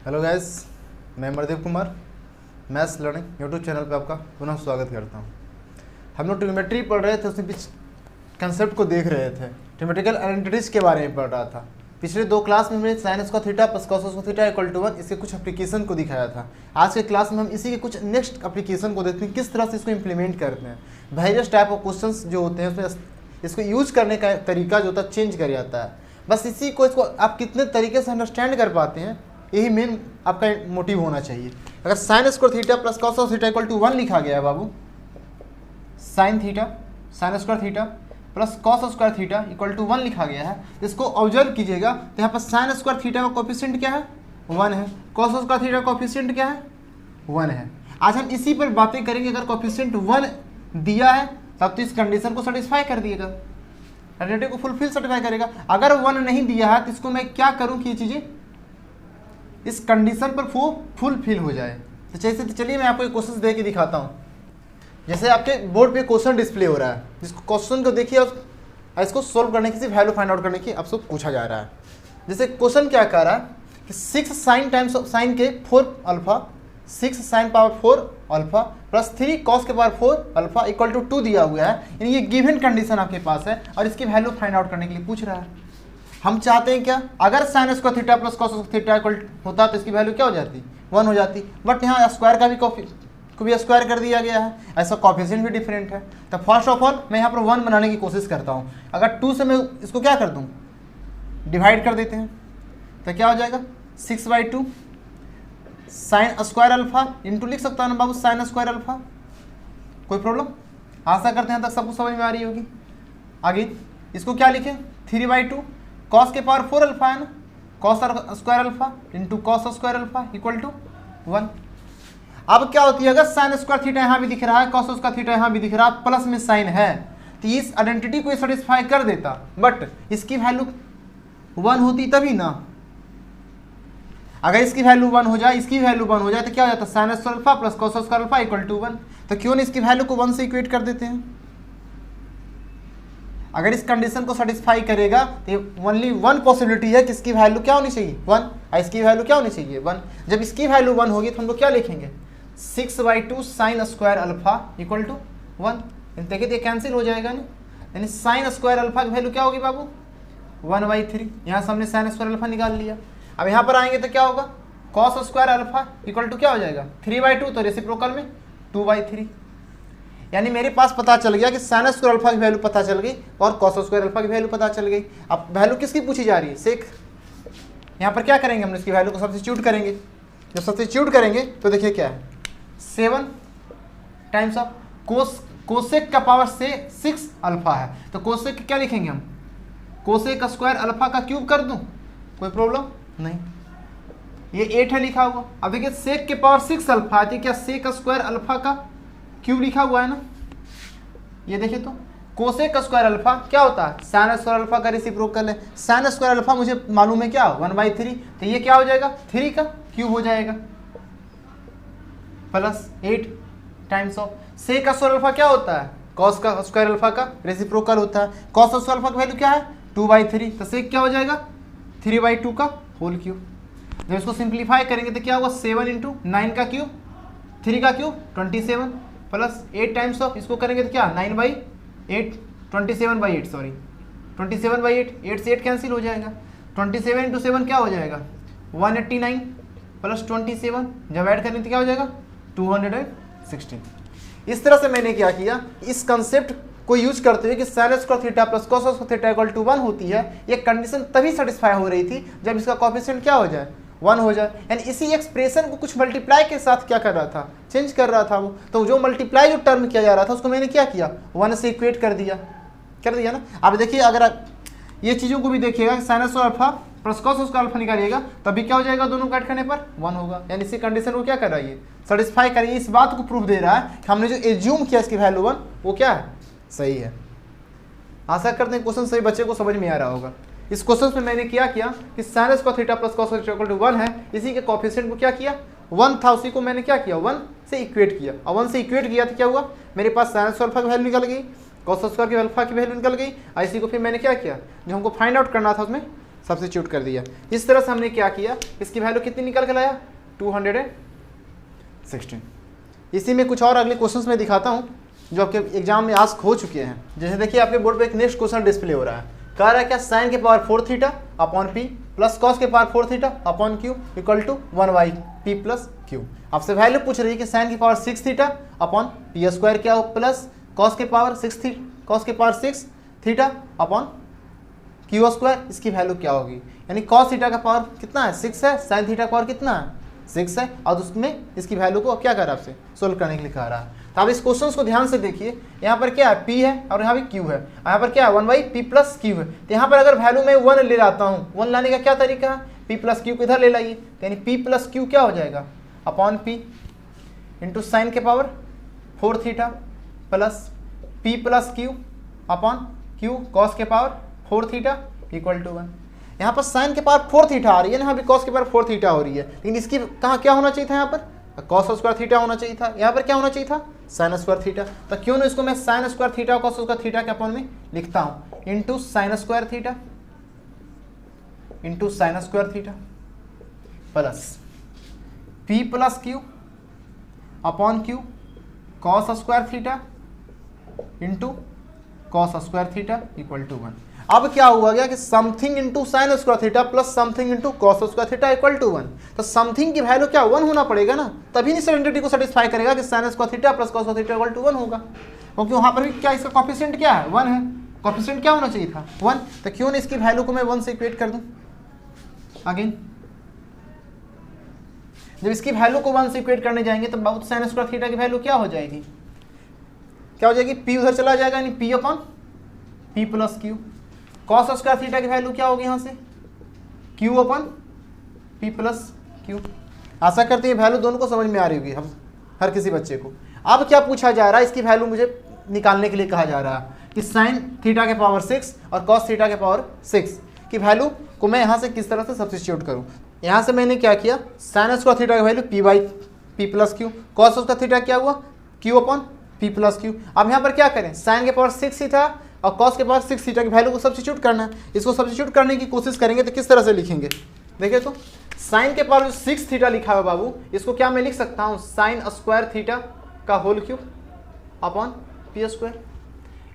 Hello guys, मैं Amardeep Kumar maths learning YouTube channel पे आपका पुनः स्वागत करता हूं। हम लोग ट्रिग्नोमेट्री पढ़ रहे थे, उसमें कुछ कंसेप्ट को देख रहे थे। ट्रिग्नोमेट्रिकल आइडेंटिटीज के बारे में पढ़ रहा था। पिछले दो क्लास में हमने sine square theta plus cos square theta equal to 1 इसके कुछ एप्लीकेशन को दिखाया था। आज के क्लास में हम इसी के कुछ नेक्स्ट एप्लीकेशन को देखते हैं, किस तरह से इसको इम्प्लीमेंट करते हैं। वेरियस टाइप ऑफ क्वेश्चन जो होते हैं उसमें इसको यूज करने का तरीका जो होता है चेंज कर जाता है। बस इसी को इसको आप कितने तरीके से अंडरस्टैंड कर पाते हैं, यही मेन आपका मोटिव होना चाहिए। अगर sine square theta plus cos square theta equal to 1 लिखा गया है बाबू, sine square theta plus cos square theta equal to 1 लिखा गया है, इसको ऑब्जर्व कीजिएगा। तो यहाँ पर साइन स्क्वायर थीटा का कोफिशिएंट क्या है, 1 है। कॉस स्क्वायर थीटा का कोफिशिएंट क्या है, 1 है। आज हम इसी पर बातें करेंगे। अगर कोफिशिएंट 1 दिया है तब तो इस कंडीशन को सेटिस्फाई कर दिएगा, आइडेंटिटी को फुलफिल सेटिस्फाई करेगा। अगर 1 नहीं दिया है तो इसको मैं क्या करूँ कि ये चीज़ें इस कंडीशन पर फुलफिल हो जाए। तो चलिए मैं आपको एक क्वेश्चन दे के दिखाता हूँ। जैसे आपके बोर्ड पे क्वेश्चन डिस्प्ले हो रहा है, जिस क्वेश्चन को देखिए और इसको सोल्व करने की वैल्यू फाइंड आउट करने की आपसे पूछा जा रहा है। जैसे क्वेश्चन क्या कह रहा है कि 6 साइन टाइम्स ऑफ साइन के 4 alpha, 6 sine power 4 alpha plus 3 cos के पावर 4 अल्फा इक्वल टू 2 दिया हुआ है। यानी ये गिवन कंडीशन आपके पास है और इसकी वैल्यू फाइंड आउट करने के लिए पूछ रहा है। हम चाहते हैं क्या, अगर sine square theta plus cos square theta equal होता तो इसकी वैल्यू क्या हो जाती, 1 हो जाती। बट यहाँ स्क्वायर का भी को भी स्क्वायर कर दिया गया है, ऐसा कोफिशिएंट भी डिफरेंट है। तो फर्स्ट ऑफ ऑल मैं यहाँ पर 1 बनाने की कोशिश करता हूँ। अगर 2 से मैं इसको क्या कर दूँ, डिवाइड कर देते हैं, तो क्या हो जाएगा 6/2 साइन स्क्वायर अल्फा इंटू लिख सकता हूँ ना बाबू साइन स्क्वायर अल्फा। कोई प्रॉब्लम? आशा करते हैं तक सबको समझ में आ रही होगी। आगे इसको क्या लिखें, 3/2 कॉस के पावर 4 अल्फा है ना, cos square alpha into cos square alpha equal to 1। अब क्या होती है, अगर साइन स्क्वायर थीटा यहाँ भी दिख रहा है, कॉस स्क्वायर थीटा यहाँ भी दिख रहा है, प्लस में साइन है, तो इस आइडेंटिटी को सेटिस्फाई कर देता। बट इसकी वैल्यू 1 होती तभी ना। अगर इसकी वैल्यू 1 हो जाए, इसकी वैल्यू 1 हो जाए तो क्या हो जाता है, sine square alpha plus cos square alpha equal to 1। तो क्यों नहीं इसकी वैल्यू को 1 से इक्वेट कर देते हैं। अगर इस कंडीशन को सेटिस्फाई करेगा तो ओनली 1 पॉसिबिलिटी है कि इसकी वैल्यू क्या होनी चाहिए, 1, और इसकी वैल्यू क्या होनी चाहिए, 1। जब इसकी वैल्यू 1 होगी तो हम लोग क्या लिखेंगे, 6/2 sine square alpha equal to 1। देखिए ये कैंसिल हो जाएगा ना, यानी साइन स्क्वायर अल्फा की वैल्यू क्या होगी बाबू, 1/3। यहाँ से हमने साइन स्क्वायर अल्फा निकाल लिया। अब यहाँ पर आएंगे तो क्या होगा, cos square alpha equal to क्या हो जाएगा, 3/2, तो रेसिप्रोकल में 2/3। यानी मेरे पास पता चल गया कि साइन स्क्वायर अल्फा की वैल्यू पता चल गई और कॉस स्क्वायर अल्फा की वैल्यू पता चल गई। अब वैल्यू किसकी पूछी जा रही है, सेक। यहाँ पर क्या करेंगे, हम इसकी वैल्यू को सब्स्टिट्यूट करेंगे। जब सब्स्टिट्यूट करेंगे तो देखिए क्या है, 7 टाइम्स ऑफ कोसेक का पावर से 6 अल्फा है, तो कोसेक क्या लिखेंगे हम, कोसेक स्क्वायर अल्फा का क्यूब कर दूं, कोई प्रॉब्लम नहीं। ये 8 है लिखा हुआ। अब देखिए सेक के पावर 6 अल्फा है, क्या सेक स्क्वायर अल्फा का क्यूब लिखा हुआ है ना। ये देखिए तो कोसेक स्क्वायर अल्फा क्या होता है, साइन स्क्वायर अल्फा का रेसिप्रोकल है। साइन स्क्वायर अल्फा मुझे मालूम है क्या, 1/3, तो ये क्या हो जाएगा, 3 का क्यूब हो जाएगा plus 8 times of sec square alpha क्या होता है, कॉस का स्क्वायर अल्फा का रेसिप्रोकल होता है। कॉस स्क्वायर अल्फा की वैल्यू क्या है, 2/3, तो सेक क्या हो जाएगा 3/2 का होल क्यूब। जब इसको सिंप्लीफाई करेंगे तो क्या होगा, 7 इंटू 9 का क्यूब, 3 का क्यूब 27 प्लस 8 टाइम्स ऑफ इसको करेंगे तो क्या 9/8, 27/8 सॉरी 27/8, 8 से 8 कैंसिल हो जाएगा। 27 इंटू 7 क्या हो जाएगा 189 प्लस 27, जब ऐड करेंगे तो क्या हो जाएगा 216। इस तरह से मैंने क्या किया, इस कंसेप्ट को यूज करते हुए कि sine square theta plus cos square theta equal to 1 होती है, ये कंडीशन तभी सेटिस्फाई हो रही थी जब इसका कोएफिशिएंट क्या हो जाए, 1 हो जाए। यानी इसी एक्सप्रेशन को कुछ मल्टीप्लाई के साथ क्या कर रहा था, चेंज कर रहा था वो। तो जो मल्टीप्लाई जो टर्म किया जा रहा था उसको मैंने क्या किया, 1 से इक्वेट कर दिया ना। अब देखिए अगर आप ये चीज़ों को भी देखिएगा, sine square alpha plus cos square alpha निकालिएगा तभी क्या हो जाएगा, दोनों को ऐड करने पर 1 होगा। यानी इसी कंडीशन को क्या कर रहा है, ये सेटिस्फाई करिए। इस बात को प्रूफ दे रहा है कि हमने जो एज्यूम किया इसकी वैल्यू 1 वो क्या है, सही है। आशा करते हैं क्वेश्चन सही बच्चे को समझ में आ रहा होगा। इस क्वेश्चन में मैंने क्या किया कि sine square theta plus cos square equal to 1 है, इसी के कोएफिशिएंट को क्या किया, 1 था, उसी को मैंने क्या किया 1 से इक्वेट किया। और 1 से इक्वेट किया तो क्या हुआ, मेरे पास साइन स्क्वायर अल्फा की वैल्यू निकल गई, कॉस स्क्वायर की अल्फा की वैल्यू निकल गई। इसी को फिर मैंने क्या किया, जो हमको फाइंड आउट करना था उसमें सब्स्टिट्यूट कर दिया। इस तरह से हमने क्या किया, इसकी वैल्यू कितनी निकल कर आया 216। इसी में कुछ और अगले क्वेश्चंस में दिखाता हूँ जो आपके एग्जाम में आस्क हो चुके हैं। जैसे देखिए आपके बोर्ड पे एक नेक्स्ट क्वेश्चन डिस्प्ले हो रहा है, कह रहा है क्या साइन के power 4 theta upon P plus cos के power 4 theta upon Q equal to 1/p plus Q. आपसे वैल्यू पूछ रही है कि साइन की power 6 theta upon P square क्या हो प्लस कॉस के power 6 theta upon Q square, इसकी वैल्यू क्या होगी। यानी कॉस थीटा का पावर कितना है 6 है, साइन थीटा का पावर कितना है 6 है, और उसमें इसकी वैल्यू को क्या कर रहा है आपसे सोल्व करने के लिए कह रहा है। तो आप इस क्वेश्चन को ध्यान से देखिए, यहाँ पर क्या है p है और यहाँ भी q है, यहाँ पर क्या है 1/p प्लस q है। तो यहाँ पर अगर वैल्यू मैं 1 ले लाता हूँ, 1 लाने का क्या तरीका है, p प्लस q को इधर ले लाइए, यानी p प्लस q क्या हो जाएगा अपॉन p इंटू साइन के power 4 theta plus p plus q upon q cos के पावर 4 थीटा इक्वल टू 1। यहाँ पर साइन के पावर 4 थीटा आ रही है, यहाँ भी कॉस के पावर 4 थीटा हो रही है, लेकिन इसकी कहाँ क्या होना चाहिए था, यहाँ पर कॉस स्क्वायर थीटा होना चाहिए था, यहाँ पर क्या होना चाहिए था साइन स्क्वायर थीटा। तो क्यों ना इसको मैं sine square theta cos square theta के अपॉन में लिखता हूँ into sine square theta plus P plus Q upon Q cos square theta into cos square theta equal to 1। अब क्या हुआ गया कि something into sine square theta plus something into cos square theta equal to 1। तो something की value क्या 1 होना पड़ेगा ना, तभी नहीं आइडेंटिटी को सेटिस्फाई करेगा कि sine square theta plus cos square theta equal to 1 होगा, क्योंकि वहां पर भी क्या इसका कोएफिशिएंट क्या है 1 है, कोएफिशिएंट क्या होना चाहिए था 1। तो क्यों नहीं इसकी वैल्यू को मैं 1 से इक्वेट कर दूं। अगेन जब इसकी वैल्यू को 1 से इक्वेट करने जाएंगे तो बहुत साइन स्क्वायर थीटा की वैल्यू क्या हो जाएगी, क्या हो जाएगी p उधर चला जाएगा, यानी p upon p plus Q. Cos square theta की वैल्यू क्या होगी यहाँ से q upon p plus Q. आशा करते हैं वैल्यू दोनों को समझ में आ रही होगी हम हर किसी बच्चे को। अब क्या पूछा जा रहा है, इसकी वैल्यू मुझे निकालने के लिए कहा जा रहा है कि साइन थीटा के पावर 6 और कॉस थीटा के पावर 6 की वैल्यू को मैं यहाँ से किस तरह से सब्स्टिट्यूट करूँ। यहाँ से मैंने क्या किया, साइन स्क्वायर थीटा की value p/p plus Q, cos square theta क्या हुआ q upon p plus Q. अब यहाँ पर क्या करें, साइन के पावर 6 ही था और कॉस के पावर 6 थीटा की वैल्यू को सब्स्टिट्यूट करना है। इसको सब्स्टिट्यूट करने की कोशिश करेंगे तो किस तरह से लिखेंगे, देखिए तो साइन के पावर जो 6 थीटा लिखा है बाबू, इसको क्या मैं लिख सकता हूँ साइन स्क्वायर थीटा का whole cube upon P square.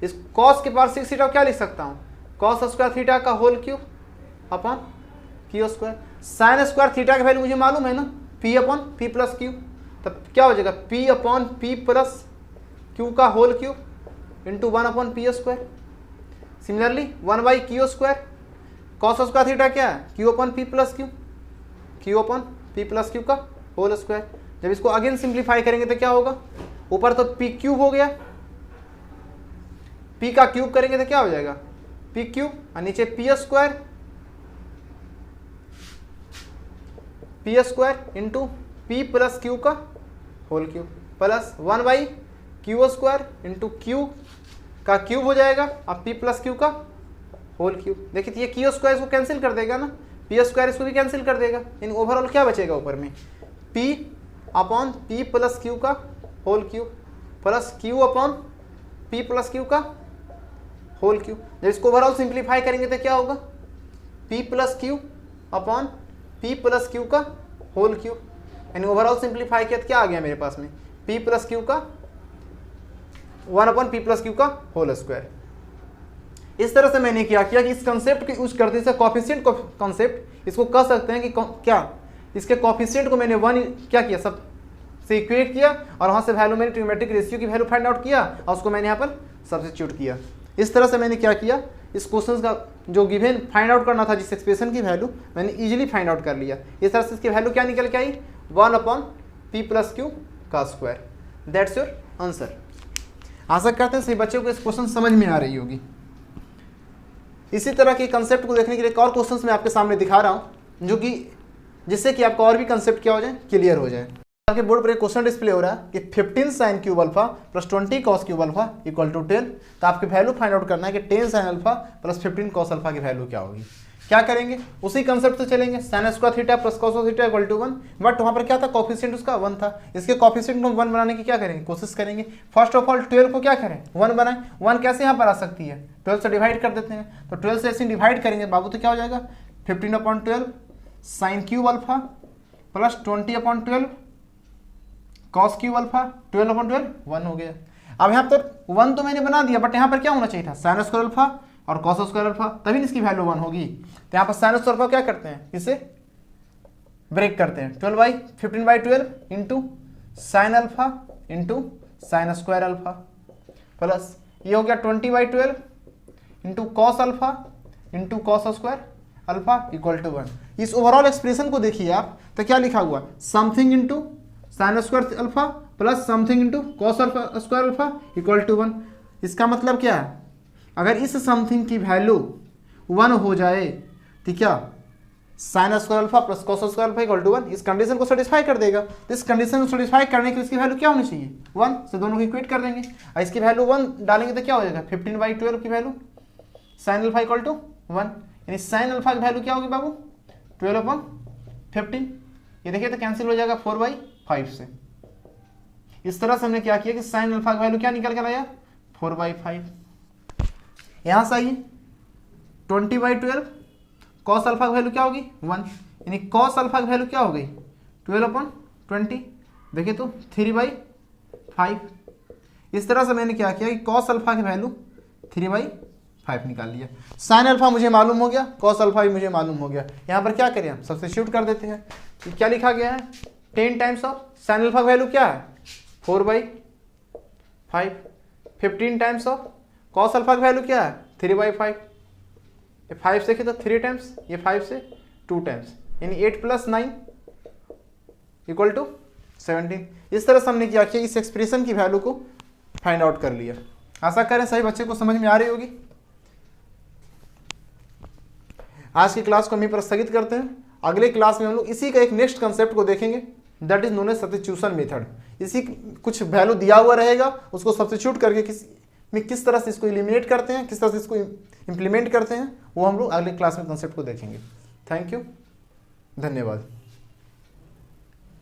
इस कॉस के पावर 6 थीटा क्या लिख सकता हूँ कॉस स्क्वायर थीटा का whole cube upon Q square. Sine square theta की वैल्यू मुझे मालूम है ना P upon P plus Q, तब क्या हो जाएगा P upon P plus Q का whole cube into 1 upon P square. Similarly 1/क्यू स्क्वायर, कॉस स्क्वायर थीटा क्या है Q upon P plus Q, Q upon P plus Q का whole square. जब इसको अगेन सिंप्लीफाई करेंगे तो क्या होगा, ऊपर तो पी क्यूब हो गया, पी का क्यूब करेंगे तो क्या हो जाएगा पी क्यूब, और नीचे P square into P plus Q का होल क्यूब प्लस 1/क्यू स्क्वायर इंटू क्यू का क्यूब हो जाएगा अब p प्लस क्यू का होल क्यूब। देखिए ये क्यू स्क्वायर इसको कैंसिल कर देगा ना, p स्क्वायर इसको भी कैंसिल कर देगा, यानी ओवरऑल क्या बचेगा ऊपर में p upon p plus Q का whole cube plus q upon p plus Q का होल क्यूब। जब इसको ओवरऑल सिंप्लीफाई करेंगे तो क्या होगा p plus Q upon p plus Q का होल क्यूब, यानी ओवरऑल सिंप्लीफाई किया तो क्या आ गया मेरे पास में p प्लस क्यू का 1 अपॉन पी प्लस क्यू का होल स्क्वायर। इस तरह से मैंने क्या किया कि इस कंसेप्ट को यूज करते हैं, कोएफिशिएंट कॉन्सेप्ट इसको कह सकते हैं कि क्या इसके कोएफिशिएंट को मैंने 1 क्या किया सब से इक्वेट किया और वहाँ से वैल्यू मैंने ट्रिग्नोमेट्रिक रेशियो की वैल्यू फाइंड आउट किया और उसको मैंने यहाँ पर सब्स्टिट्यूट किया। इस तरह से मैंने क्या किया, इस क्वेश्चन का जो गिवन फाइंड आउट करना था जिस एक्सप्रेशन की वैल्यू मैंने इजीली फाइंड आउट कर लिया। इस तरह से इसकी वैल्यू क्या निकल के आई 1 अपॉन पी प्लस क्यू का स्क्वायर। That's your answer. आशा करते हैं सभी बच्चों को इस क्वेश्चन समझ में आ रही होगी। इसी तरह के कंसेप्ट को देखने के लिए एक और क्वेश्चन मैं आपके सामने दिखा रहा हूँ जो कि जिससे कि आपका और भी कंसेप्ट क्या हो जाए क्लियर हो जाए। आपके बोर्ड पर एक क्वेश्चन डिस्प्ले हो रहा है कि 15 sine cube alpha plus 20 cos cube alpha equal to 10। तो आपकी वैल्यू फाइंड आउट करना है कि 10 sine alpha plus 15 cos alpha की वैल्यू क्या होगी। क्या करेंगे, उसी कंसेप्ट से चलेंगे, sine square theta plus cos theta equal to 1, but वहाँ पर क्या था कोएफिशिएंट उसका 1 था। इसके कोएफिशिएंट को 1 बनाने की क्या करेंगे, कोशिश करेंगे। फर्स्ट ऑफ ऑल 12 को क्या करें 1 बनाएं। 1 कैसे यहाँ पर आ सकती है 12 से डिवाइड कर देते हैं, तो 12 से ऐसे डिवाइड करेंगे बाबू तो क्या हो जाएगा 15/12 sign cube alpha plus 20/12 cos cube alpha 12/12 1 हो गया। अब यहाँ पर 1 तो मैंने बना दिया, बट यहाँ पर क्या होना चाहिए था, साइन स्क्वायर अल्फा और कॉस स्क्वायर अल्फा, तभी इसकी वैल्यू 1 होगी। तो यहाँ पर साइन स्क्वायर अल्फा क्या करते हैं, इसे ब्रेक करते हैं, 15/12 into sine alpha into sine square alpha plus ये हो गया 20/12 into cos alpha into cos square alpha equal to 1। इस ओवरऑल एक्सप्रेशन को देखिए आप, तो क्या लिखा हुआ, something into sine square alpha plus something into cos alpha square alpha equal to 1। इसका मतलब क्या है, अगर इस समथिंग की वैल्यू 1 हो जाए तो क्या sine square alpha plus cos square alpha equal to 1, इस कंडीशन को सेटिस्फाई कर देगा। तो इस कंडीशन को सेटिस्फाई करने के लिए इसकी वैल्यू क्या होनी चाहिए, 1 से दोनों को इक्वेट कर देंगे और इसकी वैल्यू 1 डालेंगे तो क्या हो जाएगा, 15/12 की value sine alpha equal to 1, यानी साइन अल्फा की वैल्यू क्या होगी बाबू 12/15। ये देखिए तो कैंसिल हो जाएगा 4/5 से। इस तरह से हमने क्या किया कि साइन अल्फा की वैल्यू क्या निकल कर आया 4/5। यहां से आइए 20/12 कॉस अल्फा की वैल्यू क्या होगी 1, यानी कॉस अल्फा की वैल्यू क्या हो गई 12/20। देखिए तो 3/5। इस तरह से मैंने क्या किया कि कॉस अल्फा की वैल्यू 3/5 निकाल लिया। साइन अल्फा मुझे मालूम हो गया, कॉस अल्फा भी मुझे मालूम हो गया। यहाँ पर क्या करें हम, सब्स्टिट्यूट कर देते हैं। तो क्या लिखा गया है 10 टाइम्स ऑफ साइन अल्फा की वैल्यू क्या है 4/5, 15 टाइम्स ऑफ कॉस अल्फा की वैल्यू क्या है 3/5। 5 से तो 3 टाइम्स, ये 5 से 2 टाइम्स, यानी 8 + 9 इक्वल टू 17। इस तरह से हमने क्या किया, इस एक्सप्रेशन की वैल्यू को फाइंड आउट कर लिया। आशा करें सभी बच्चे को समझ में आ रही होगी। आज की क्लास को हम यहीं पर स्थगित करते हैं। अगले क्लास में हम लोग इसी का एक नेक्स्ट कंसेप्ट को देखेंगे, that is known as substitution method. इसी कुछ वैल्यू दिया हुआ रहेगा, उसको सब्स्टिट्यूट करके किस तरह से इसको एलिमिनेट करते हैं, किस तरह से इसको इम्प्लीमेंट करते हैं, वो हम लोग अगले क्लास में कंसेप्ट को देखेंगे। थैंक यू, धन्यवाद।